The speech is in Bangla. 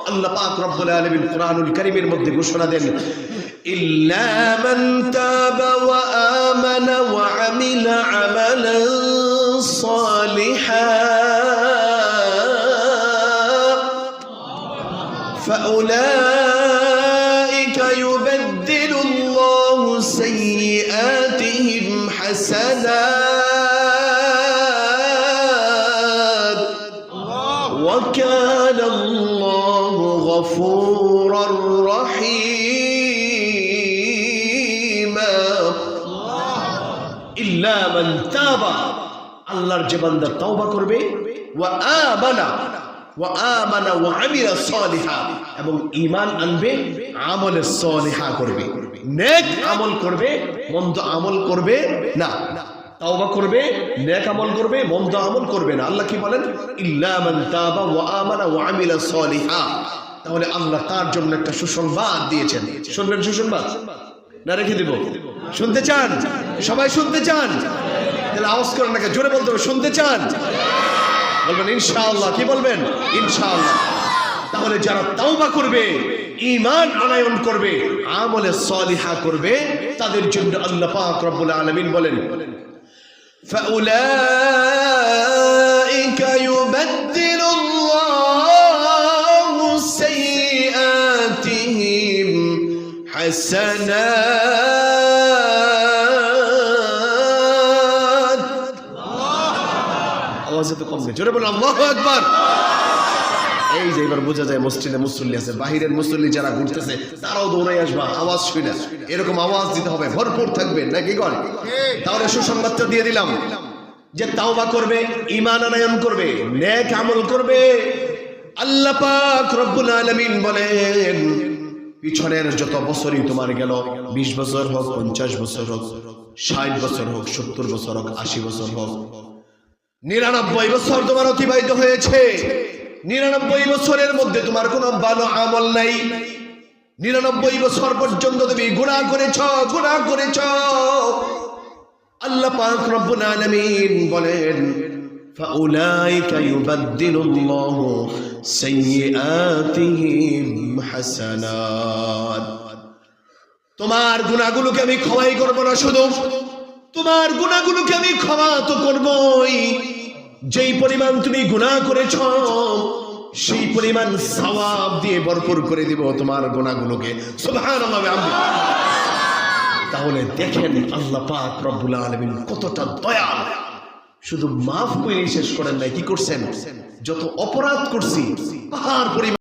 আল্লাহ পাক রব্বুল আলামিন কুরআনুল কারীমের মধ্যে ঘোষণা দেন, ইল্লা মান তাবা ওয়া আমানা ওয়া আমিলা আমালান সালিহান ফাউলাইকা ইউবাদদিলুল্লাহু সাইয়্যাতিহিম হাসানাত ওয়া কানা আল্লাহু গফুরার রহিমা। ইল্লা মান তাবা, আল্লাহর যে বান্দা তওবা করবে, ওয়া আমানা ওয়া আমিলা সালিহা, এবং ঈমান আনবে, আমলে সালিহা করবে, নেক আমল করবে, মন্দ আমল করবে না। তওবা করবে, নেক আমল করবে, মন্দ আমল করবে না। আল্লাহ কি বলেন? ইল্লা মান তাবা ওয়া আমানা ওয়া আমিলা সালিহা। তাহলে আল্লাহ তার জন্য একটা সুসংবাদ দিয়েছেন। শুনবেন সুসংবাদ না রেখে দিব? শুনতে চান? সবাই শুনতে চান? তাহলে আওয়াজ করেন নাকি, জোরে বলতে হবে। শুনতে চান? বলবেন ইনশাআল্লাহ। কি বলবেন? ইনশাআল্লাহ। তাহলে যারা তাওবা করবে, ঈমান আনয়ন করবে, আমলে সালিহা করবে, তাদের জন্য আল্লাহ পাক রব্বুল আলামিন বলেন, ফাউলাইকা ইউবাদদিলুল্লাহু সাইয়্যাতিহিম হাসানাত। আওয়াজ তো কম, জোরে বলুন আল্লাহু আকবার। এই যে এবার বোঝা যায় মসজিদে মুসল্লি আছে, বাহিরের মুসল্লি যারা ঘুরতেছে তারাও দৌড়াই আসবা আওয়াজ শুনে। এরকম আওয়াজ দিতে হবে, ভরপুর থাকবে নাকি গণ। তাহলে সুসংবাদটা দিয়ে দিলাম যে তাওবা করবে, ঈমান আনয়ন করবে, নেক আমল করবে। আল্লাহ পাক রব্বুল আলামিন বলেন, পিছনের যত বছরই তোমার গেল, 20 বছর হোক, 50 বছর হোক, 60 বছর হোক, 70 বছর হোক, 80 বছর হোক, 99 বছর তোমার অতিবাহিত হয়েছে, 99 বছরের মধ্যে তোমার কোনো ভালো আমল নাই, 99 বছর পর্যন্ত তুমি গুনাহ করেছ, আল্লাহ পাক রব্বুল আলামিন বলেন, ফাউলাইকা ইউবাদদিলুল্লাহু সাইয়্যাতিহিম হাসানাত। তোমার গুনাহগুলোকে আমি ক্ষমাই করব না, শুধু তোমার গুনাহগুলোকে আমি ক্ষমা তো করবই, যেই পরিমাণ তুমি গুনাহ করেছ সেই পরিমাণ সওয়াব দিয়ে ভরপুর করে দিব তোমার গুনাহগুলোকে। সুবহানাল্লাহ। তাহলে দেখেন আল্লাহ পাক রব্বুল আলামিন কতটা দয়াল। শুধু মাফ করে শেষ করেন নাই, কি করছেন? যত অপরাধ করছি পাহাড় পরিমাণ